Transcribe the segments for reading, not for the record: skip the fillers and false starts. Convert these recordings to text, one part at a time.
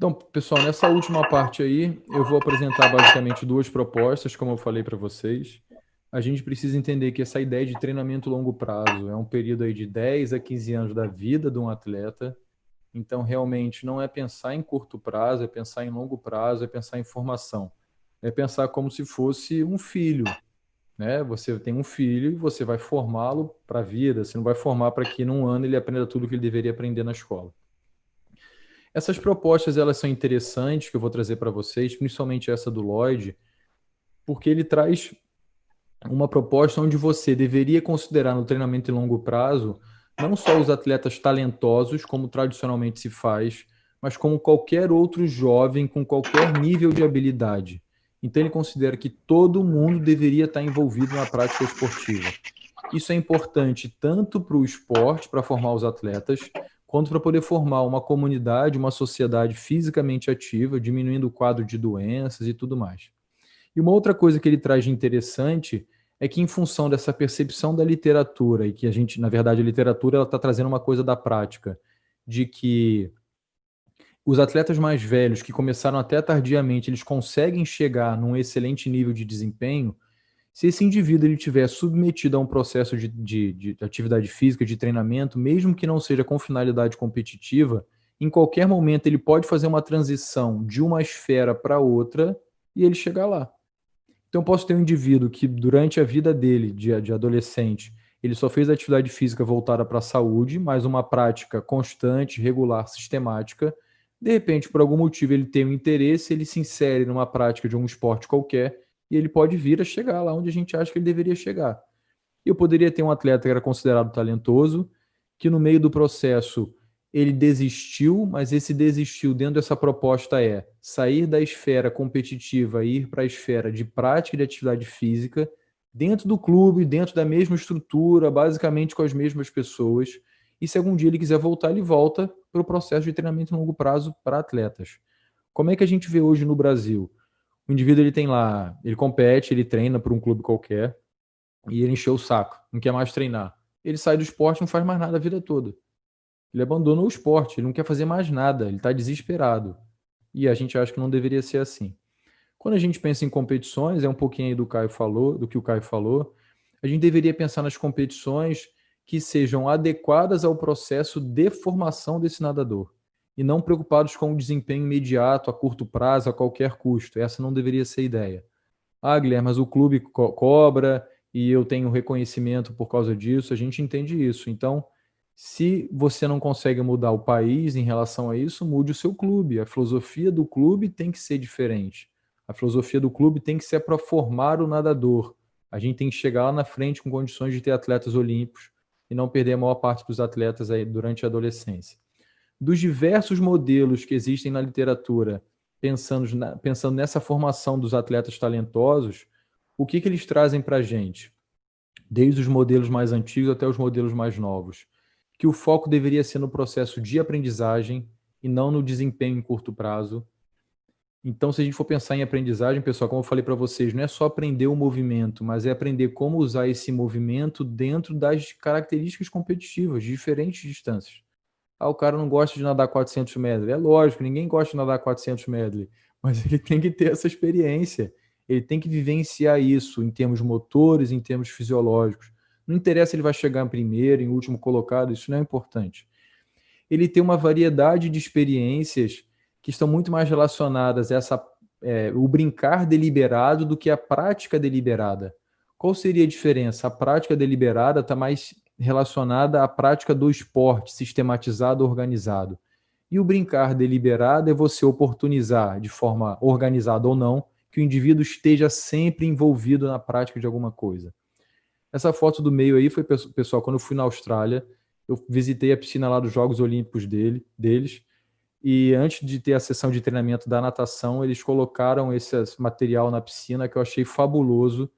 Então, pessoal, nessa última parte aí, eu vou apresentar basicamente duas propostas, como eu falei para vocês. A gente precisa entender que essa ideia de treinamento longo prazo é um período aí de 10 a 15 anos da vida de um atleta. Então, realmente, não é pensar em curto prazo, é pensar em longo prazo, é pensar em formação. É pensar como se fosse um filho, né? Você tem um filho e você vai formá-lo para a vida. Você não vai formar para que num ano ele aprenda tudo que ele deveria aprender na escola. Essas propostas elas são interessantes que eu vou trazer para vocês, principalmente essa do Lloyd, porque ele traz uma proposta onde você deveria considerar no treinamento em longo prazo não só os atletas talentosos, como tradicionalmente se faz, mas como qualquer outro jovem com qualquer nível de habilidade. Então ele considera que todo mundo deveria estar envolvido na prática esportiva. Isso é importante tanto para o esporte, para formar os atletas, quanto para poder formar uma comunidade, uma sociedade fisicamente ativa, diminuindo o quadro de doenças e tudo mais. E uma outra coisa que ele traz de interessante é que, em função dessa percepção da literatura, e que a gente, na verdade, a literatura ela está trazendo uma coisa da prática, de que os atletas mais velhos, que começaram até tardiamente, eles conseguem chegar num excelente nível de desempenho se esse indivíduo ele tiver submetido a um processo de atividade física, de treinamento, mesmo que não seja com finalidade competitiva, em qualquer momento ele pode fazer uma transição de uma esfera para outra e ele chegar lá. Então, eu posso ter um indivíduo que, durante a vida dele, de adolescente, ele só fez atividade física voltada para a saúde, mas uma prática constante, regular, sistemática. De repente, por algum motivo, ele tem um interesse, ele se insere numa prática de um esporte qualquer e ele pode vir a chegar lá onde a gente acha que ele deveria chegar. Eu poderia ter um atleta que era considerado talentoso, que no meio do processo ele desistiu, mas esse desistiu dentro dessa proposta é sair da esfera competitiva e ir para a esfera de prática de atividade física, dentro do clube, dentro da mesma estrutura, basicamente com as mesmas pessoas. E se algum dia ele quiser voltar, ele volta para o processo de treinamento em longo prazo para atletas. Como é que a gente vê hoje no Brasil? O indivíduo ele tem lá, ele compete, ele treina por um clube qualquer, e ele encheu o saco, não quer mais treinar. Ele sai do esporte e não faz mais nada a vida toda. Ele abandonou o esporte, ele não quer fazer mais nada, ele está desesperado. E a gente acha que não deveria ser assim. Quando a gente pensa em competições, é um pouquinho aí do Caio falou, do que o Caio falou, a gente deveria pensar nas competições que sejam adequadas ao processo de formação desse nadador e não preocupados com o desempenho imediato, a curto prazo, a qualquer custo. Essa não deveria ser a ideia. Ah, Guilherme, mas o clube cobra e eu tenho reconhecimento por causa disso. A gente entende isso. Então, se você não consegue mudar o país em relação a isso, mude o seu clube. A filosofia do clube tem que ser diferente. A filosofia do clube tem que ser para formar o nadador. A gente tem que chegar lá na frente com condições de ter atletas olímpicos e não perder a maior parte dos atletas aí durante a adolescência. Dos diversos modelos que existem na literatura, pensando nessa formação dos atletas talentosos, o que eles trazem para a gente? Desde os modelos mais antigos até os modelos mais novos. Que o foco deveria ser no processo de aprendizagem e não no desempenho em curto prazo. Então, se a gente for pensar em aprendizagem, pessoal, como eu falei para vocês, não é só aprender o movimento, mas é aprender como usar esse movimento dentro das características competitivas, de diferentes distâncias. Ah, o cara não gosta de nadar 400 metros. É lógico, ninguém gosta de nadar 400 metros, mas ele tem que ter essa experiência. Ele tem que vivenciar isso em termos motores, em termos fisiológicos. Não interessa se ele vai chegar em primeiro, em último colocado, isso não é importante. Ele tem uma variedade de experiências que estão muito mais relacionadas a o brincar deliberado do que a prática deliberada. Qual seria a diferença? A prática deliberada está mais relacionada à prática do esporte, sistematizado, organizado. E o brincar deliberado é você oportunizar, de forma organizada ou não, que o indivíduo esteja sempre envolvido na prática de alguma coisa. Essa foto do meio aí foi, pessoal, quando eu fui na Austrália, eu visitei a piscina lá dos Jogos Olímpicos deles, e antes de ter a sessão de treinamento da natação, eles colocaram esse material na piscina que eu achei fabuloso.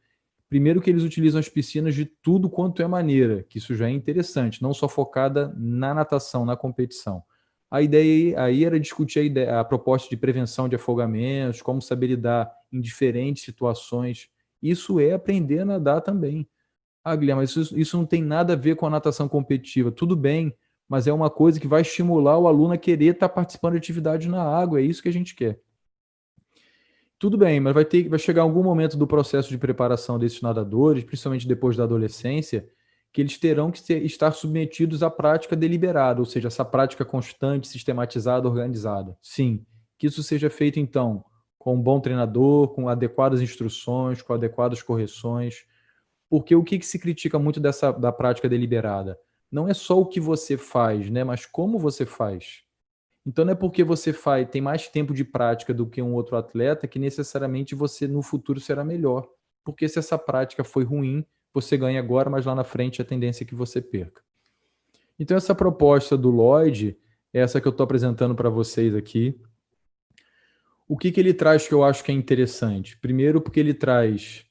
Primeiro que eles utilizam as piscinas de tudo quanto é maneira, que isso já é interessante, não só focada na natação, na competição. A ideia aí era discutir a proposta de prevenção de afogamentos, como saber lidar em diferentes situações. Isso é aprender a nadar também. Ah, Guilherme, mas isso não tem nada a ver com a natação competitiva. Tudo bem, mas é uma coisa que vai estimular o aluno a querer estar participando de atividade na água, é isso que a gente quer. Tudo bem, mas vai chegar algum momento do processo de preparação desses nadadores, principalmente depois da adolescência, que eles terão que estar submetidos à prática deliberada, ou seja, essa prática constante, sistematizada, organizada. Sim, que isso seja feito, então, com um bom treinador, com adequadas instruções, com adequadas correções, porque o que se critica muito da prática deliberada? Não é só o que você faz, né, mas como você faz. Então não é porque você tem mais tempo de prática do que um outro atleta que necessariamente você no futuro será melhor. Porque se essa prática foi ruim, você ganha agora, mas lá na frente a tendência é que você perca. Então essa proposta do Lloyd, é essa que eu estou apresentando para vocês aqui. O que ele traz que eu acho que é interessante? Primeiro porque ele traz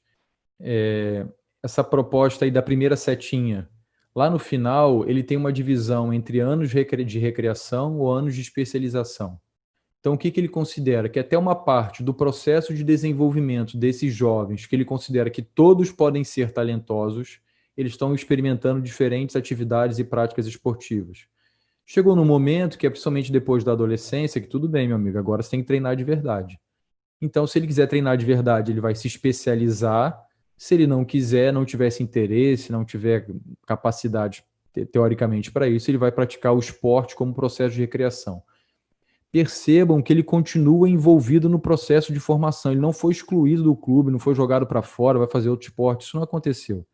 essa proposta aí da primeira setinha. Lá no final, ele tem uma divisão entre anos de recreação ou anos de especialização. Então, o que ele considera? Que até uma parte do processo de desenvolvimento desses jovens, que ele considera que todos podem ser talentosos, eles estão experimentando diferentes atividades e práticas esportivas. Chegou num momento que é principalmente depois da adolescência, que tudo bem, meu amigo, agora você tem que treinar de verdade. Então, se ele quiser treinar de verdade, ele vai se especializar. Se ele não quiser, não tivesse interesse, não tiver capacidade, teoricamente, para isso, ele vai praticar o esporte como processo de recreação. Percebam que ele continua envolvido no processo de formação. Ele não foi excluído do clube, não foi jogado para fora, vai fazer outro esporte. Isso não aconteceu.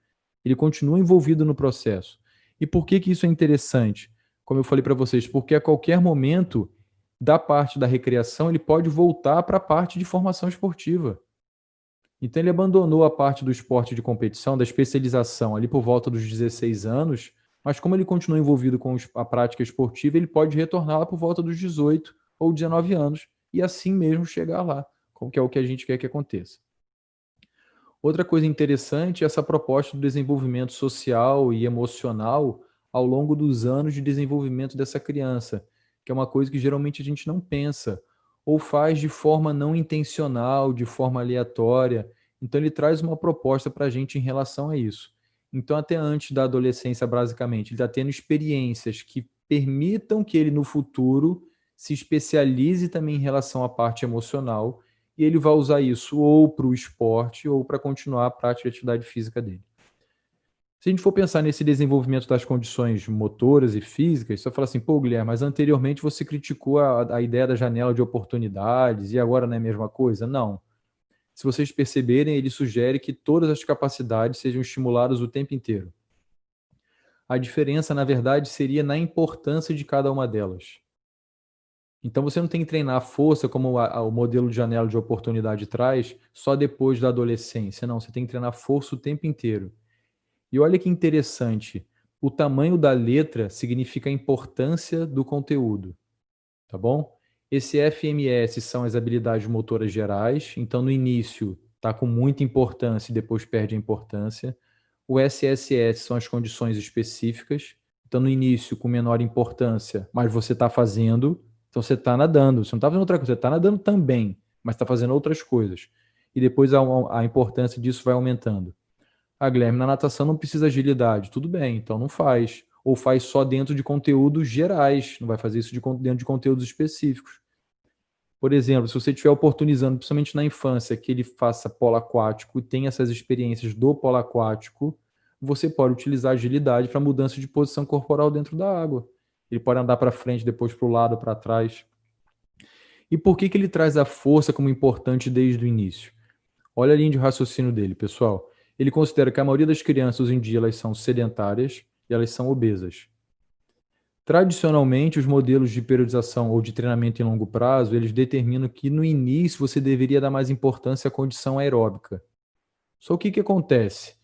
Ele continua envolvido no processo. E por que isso é interessante? Como eu falei para vocês, porque a qualquer momento da parte da recreação ele pode voltar para a parte de formação esportiva. Então ele abandonou a parte do esporte de competição, da especialização ali por volta dos 16 anos, mas como ele continua envolvido com a prática esportiva, ele pode retornar lá por volta dos 18 ou 19 anos e assim mesmo chegar lá, que é o que a gente quer que aconteça. Outra coisa interessante é essa proposta do desenvolvimento social e emocional ao longo dos anos de desenvolvimento dessa criança, que é uma coisa que geralmente a gente não pensa, ou faz de forma não intencional, de forma aleatória. Então, ele traz uma proposta para a gente em relação a isso. Então, até antes da adolescência, basicamente, ele está tendo experiências que permitam que ele, no futuro, se especialize também em relação à parte emocional e ele vai usar isso ou para o esporte ou para continuar a prática de atividade física dele. Se a gente for pensar nesse desenvolvimento das condições motoras e físicas, você vai falar assim, pô, Guilherme, mas anteriormente você criticou a ideia da janela de oportunidades e agora não é a mesma coisa? Não. Se vocês perceberem, ele sugere que todas as capacidades sejam estimuladas o tempo inteiro. A diferença, na verdade, seria na importância de cada uma delas. Então você não tem que treinar a força como o modelo de janela de oportunidade traz só depois da adolescência. Não, você tem que treinar a força o tempo inteiro. E olha que interessante, o tamanho da letra significa a importância do conteúdo, tá bom? Esse FMS são as habilidades motoras gerais, então no início está com muita importância e depois perde a importância. O SSS são as condições específicas, então no início com menor importância, mas você está fazendo, então você está nadando, você não está fazendo outra coisa, você está nadando também, mas está fazendo outras coisas. E depois a importância disso vai aumentando. Ah, Guilherme, na natação não precisa agilidade. Tudo bem, então não faz. Ou faz só dentro de conteúdos gerais, não vai fazer isso dentro de conteúdos específicos. Por exemplo, se você estiver oportunizando, principalmente na infância, que ele faça polo aquático e tenha essas experiências do polo aquático, você pode utilizar agilidade para mudança de posição corporal dentro da água. Ele pode andar para frente, depois para o lado, para trás. E por que ele traz a força como importante desde o início? Olha a linha de raciocínio dele, pessoal. Ele considera que a maioria das crianças hoje em dia elas são sedentárias e elas são obesas. Tradicionalmente, os modelos de periodização ou de treinamento em longo prazo, eles determinam que no início você deveria dar mais importância à condição aeróbica. Só que acontece?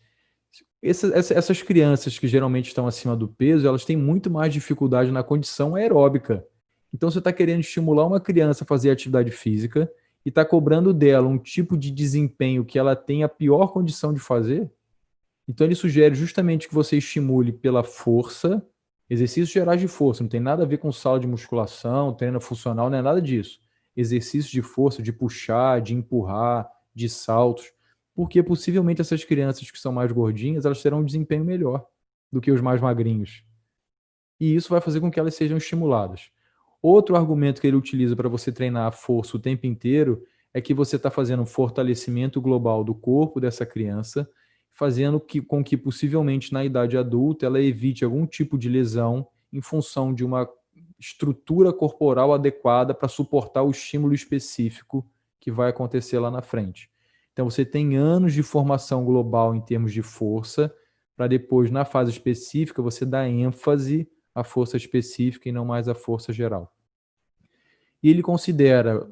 Essas crianças que geralmente estão acima do peso, elas têm muito mais dificuldade na condição aeróbica. Então, você está querendo estimular uma criança a fazer atividade física e está cobrando dela um tipo de desempenho que ela tem a pior condição de fazer. Então, ele sugere justamente que você estimule pela força, exercícios gerais de força, não tem nada a ver com sala de musculação, treino funcional, não é nada disso. Exercícios de força, de puxar, de empurrar, de saltos, porque possivelmente essas crianças que são mais gordinhas, elas terão um desempenho melhor do que os mais magrinhos. e isso vai fazer com que elas sejam estimuladas. Outro argumento que ele utiliza para você treinar a força o tempo inteiro é que você está fazendo um fortalecimento global do corpo dessa criança, fazendo com que possivelmente na idade adulta ela evite algum tipo de lesão em função de uma estrutura corporal adequada para suportar o estímulo específico que vai acontecer lá na frente. Então você tem anos de formação global em termos de força, para depois, na fase específica, você dar ênfase à força específica e não mais à força geral. E ele considera,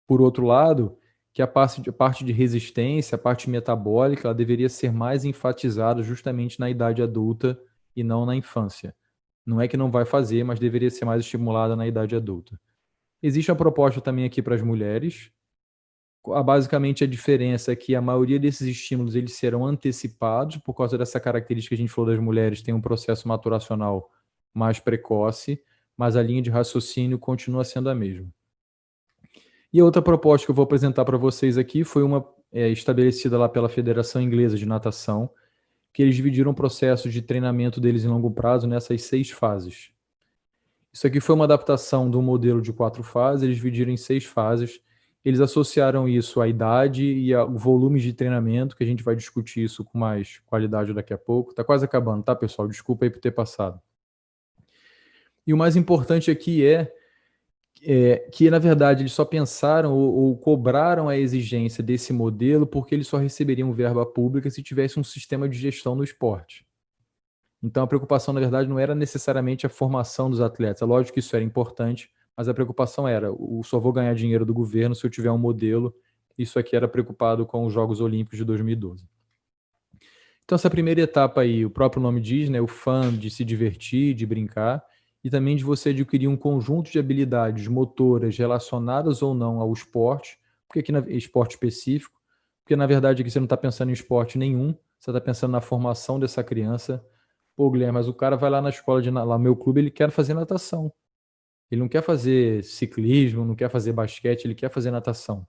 por outro lado, que a parte de resistência, a parte metabólica, ela deveria ser mais enfatizada justamente na idade adulta e não na infância. Não é que não vai fazer, mas deveria ser mais estimulada na idade adulta. Existe a proposta também aqui para as mulheres. Basicamente, a diferença é que a maioria desses estímulos eles serão antecipados, por causa dessa característica que a gente falou das mulheres, tem um processo maturacional mais precoce, mas a linha de raciocínio continua sendo a mesma. E a outra proposta que eu vou apresentar para vocês aqui foi uma estabelecida lá pela Federação Inglesa de Natação, que eles dividiram o processo de treinamento deles em longo prazo nessas 6 fases. Isso aqui foi uma adaptação do modelo de 4 fases, eles dividiram em 6 fases. Eles associaram isso à idade e ao volume de treinamento, que a gente vai discutir isso com mais qualidade daqui a pouco. Tá quase acabando, tá, pessoal? Desculpa aí por ter passado. E o mais importante aqui é que, na verdade, eles só pensaram ou cobraram a exigência desse modelo porque eles só receberiam verba pública se tivesse um sistema de gestão no esporte. Então, a preocupação, na verdade, não era necessariamente a formação dos atletas. É lógico que isso era importante, mas a preocupação era: só vou ganhar dinheiro do governo se eu tiver um modelo. Isso aqui era preocupado com os Jogos Olímpicos de 2012. Então, essa primeira etapa aí, o próprio nome diz, né, o fun de se divertir, de brincar, e também de você adquirir um conjunto de habilidades motoras relacionadas ou não ao esporte, porque aqui esporte específico, porque na verdade aqui você não está pensando em esporte nenhum, você está pensando na formação dessa criança. Pô, Guilherme, mas o cara vai lá na escola lá no meu clube, ele quer fazer natação. Ele não quer fazer ciclismo, não quer fazer basquete, ele quer fazer natação.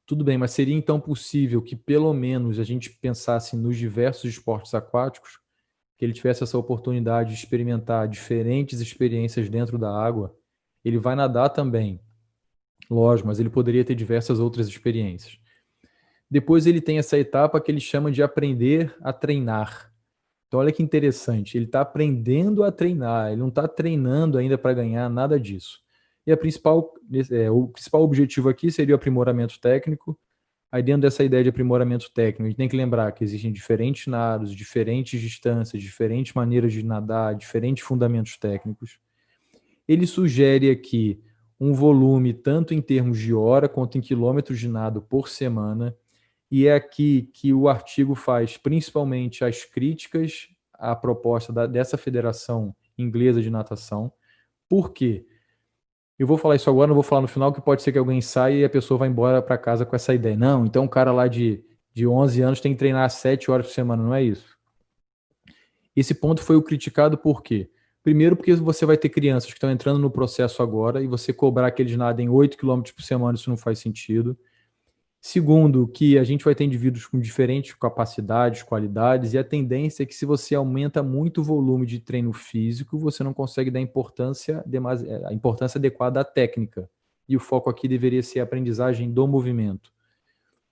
Tudo bem, mas seria então possível que pelo menos a gente pensasse nos diversos esportes aquáticos, que ele tivesse essa oportunidade de experimentar diferentes experiências dentro da água? Ele vai nadar também, lógico, mas ele poderia ter diversas outras experiências. Depois ele tem essa etapa que ele chama de aprender a treinar. Então, olha que interessante, ele está aprendendo a treinar, ele não está treinando ainda para ganhar nada disso. E o principal objetivo aqui seria o aprimoramento técnico. Aí, dentro dessa ideia de aprimoramento técnico, a gente tem que lembrar que existem diferentes nados, diferentes distâncias, diferentes maneiras de nadar, diferentes fundamentos técnicos. Ele sugere aqui um volume tanto em termos de hora quanto em quilômetros de nado por semana. E é aqui que o artigo faz principalmente as críticas à proposta dessa Federação Inglesa de Natação. Por quê? Eu vou falar isso agora, não vou falar no final, que pode ser que alguém saia e a pessoa vá embora para casa com essa ideia. Não, então um cara lá de 11 anos tem que treinar 7 horas por semana, não é isso. Esse ponto foi o criticado por quê? Primeiro, porque você vai ter crianças que estão entrando no processo agora e você cobrar que eles nadem 8 km por semana, isso não faz sentido. Segundo, que a gente vai ter indivíduos com diferentes capacidades, qualidades, e a tendência é que se você aumenta muito o volume de treino físico, você não consegue dar a importância adequada à técnica. E o foco aqui deveria ser a aprendizagem do movimento.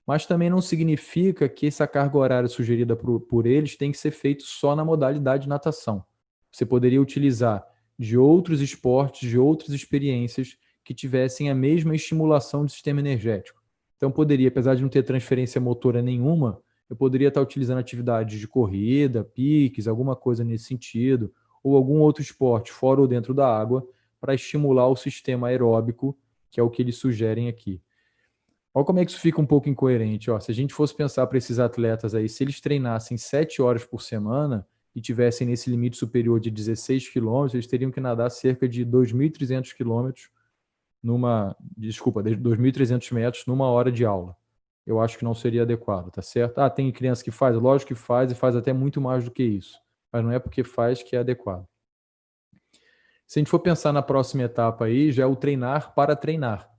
Mas também não significa que essa carga horária sugerida por eles tem que ser feita só na modalidade de natação. Você poderia utilizar de outros esportes, de outras experiências que tivessem a mesma estimulação do sistema energético. Então, poderia, apesar de não ter transferência motora nenhuma, eu poderia estar utilizando atividades de corrida, piques, alguma coisa nesse sentido, ou algum outro esporte fora ou dentro da água, para estimular o sistema aeróbico, que é o que eles sugerem aqui. Olha como é que isso fica um pouco incoerente. Ó, se a gente fosse pensar para esses atletas aí, se eles treinassem 7 horas por semana e tivessem nesse limite superior de 16 quilômetros, eles teriam que nadar cerca de 2.300 quilômetros 2.300 metros numa hora de aula. Eu acho que não seria adequado, tá certo? Ah, tem criança que faz? Lógico que faz, e faz até muito mais do que isso. Mas não é porque faz que é adequado. Se a gente for pensar na próxima etapa aí, já é o treinar para treinar,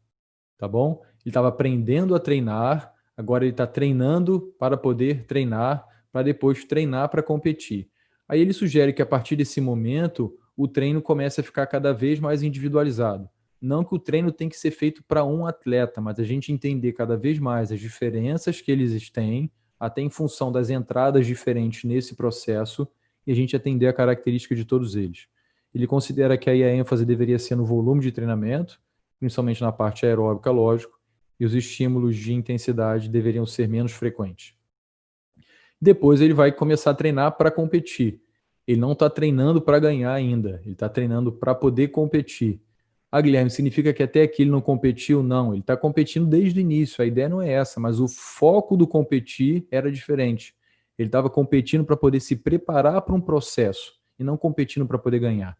tá bom? Ele estava aprendendo a treinar, agora ele está treinando para poder treinar, para depois treinar para competir. Aí ele sugere que a partir desse momento, o treino começa a ficar cada vez mais individualizado. Não que o treino tem que ser feito para um atleta, mas a gente entender cada vez mais as diferenças que eles têm, até em função das entradas diferentes nesse processo, e a gente atender a característica de todos eles. Ele considera que aí a ênfase deveria ser no volume de treinamento, principalmente na parte aeróbica, lógico, e os estímulos de intensidade deveriam ser menos frequentes. Depois ele vai começar a treinar para competir. Ele não está treinando para ganhar ainda, ele está treinando para poder competir. Ah, Guilherme, significa que até aqui ele não competiu? Não, ele está competindo desde o início, a ideia não é essa, mas o foco do competir era diferente. Ele estava competindo para poder se preparar para um processo e não competindo para poder ganhar.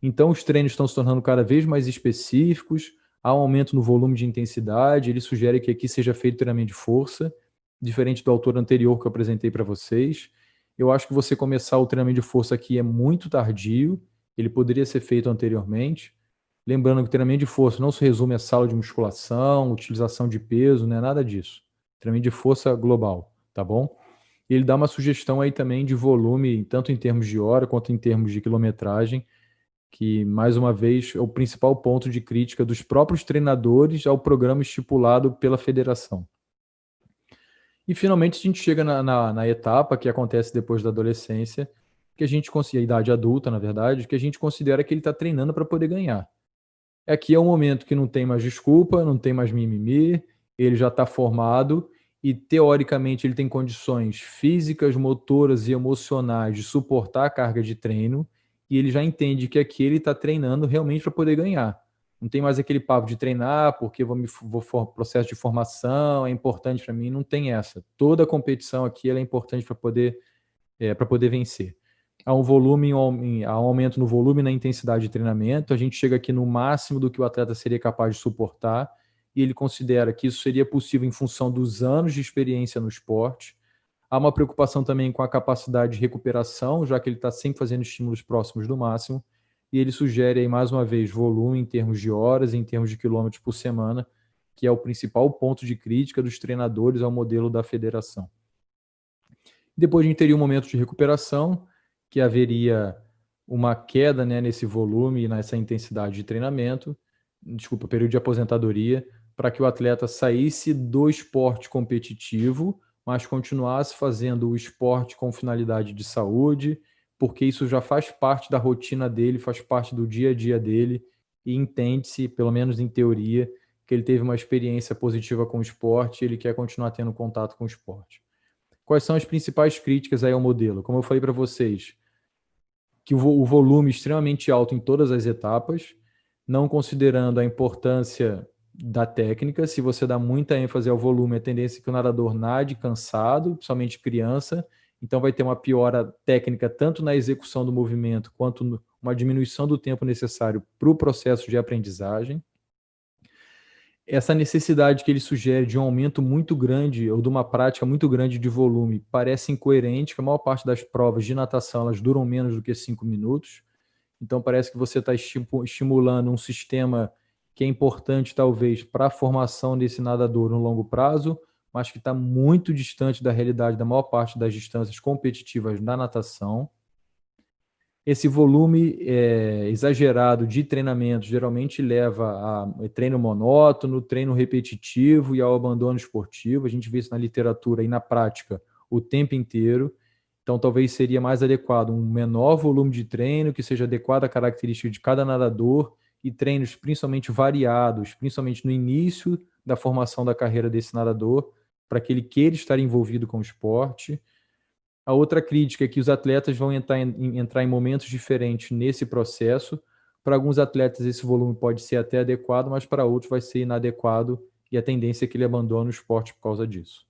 Então os treinos estão se tornando cada vez mais específicos, há um aumento no volume de intensidade, ele sugere que aqui seja feito treinamento de força, diferente do autor anterior que eu apresentei para vocês. Eu acho que você começar o treinamento de força aqui é muito tardio, ele poderia ser feito anteriormente. Lembrando que o treinamento de força não se resume a sala de musculação, utilização de peso, não é nada disso. Treinamento de força global, tá bom? E ele dá uma sugestão aí também de volume, tanto em termos de hora quanto em termos de quilometragem, que, mais uma vez, é o principal ponto de crítica dos próprios treinadores ao programa estipulado pela federação. E, finalmente, a gente chega na etapa que acontece depois da adolescência, que a gente considera, a idade adulta, na verdade, que a gente considera que ele está treinando para poder ganhar. Aqui é um momento que não tem mais desculpa, não tem mais mimimi, ele já está formado e, teoricamente, ele tem condições físicas, motoras e emocionais de suportar a carga de treino, e ele já entende que aqui ele está treinando realmente para poder ganhar. Não tem mais aquele papo de treinar porque processo de formação é importante para mim, não tem essa. Toda competição aqui ela é importante para poder vencer. Há há um aumento no volume e na intensidade de treinamento, a gente chega aqui no máximo do que o atleta seria capaz de suportar, e ele considera que isso seria possível em função dos anos de experiência no esporte. Há uma preocupação também com a capacidade de recuperação, já que ele está sempre fazendo estímulos próximos do máximo, e ele sugere aí, mais uma vez, volume em termos de horas, em termos de quilômetros por semana, que é o principal ponto de crítica dos treinadores ao modelo da federação. Depois a gente teria um momento de recuperação, que haveria uma queda, né, nesse volume e nessa intensidade de treinamento, período de aposentadoria, para que o atleta saísse do esporte competitivo, mas continuasse fazendo o esporte com finalidade de saúde, porque isso já faz parte da rotina dele, faz parte do dia a dia dele, e entende-se, pelo menos em teoria, que ele teve uma experiência positiva com o esporte e ele quer continuar tendo contato com o esporte. Quais são as principais críticas aí ao modelo? Como eu falei para vocês, que o volume extremamente alto em todas as etapas, não considerando a importância da técnica. Se você dá muita ênfase ao volume, a tendência é que o nadador nade cansado, principalmente criança, então vai ter uma piora técnica tanto na execução do movimento quanto uma diminuição do tempo necessário para o processo de aprendizagem. Essa necessidade que ele sugere de um aumento muito grande ou de uma prática muito grande de volume parece incoerente, que a maior parte das provas de natação elas duram menos do que 5 minutos. Então parece que você está estimulando um sistema que é importante talvez para a formação desse nadador no longo prazo, mas que está muito distante da realidade da maior parte das distâncias competitivas na natação. Esse volume exagerado de treinamento geralmente leva a treino monótono, treino repetitivo e ao abandono esportivo. A gente vê isso na literatura e na prática o tempo inteiro. Então, talvez seria mais adequado um menor volume de treino, que seja adequado à característica de cada nadador, e treinos principalmente variados, principalmente no início da formação da carreira desse nadador, para que ele queira estar envolvido com o esporte. A outra crítica é que os atletas vão entrar em momentos diferentes nesse processo. Para alguns atletas esse volume pode ser até adequado, mas para outros vai ser inadequado e a tendência é que ele abandone o esporte por causa disso.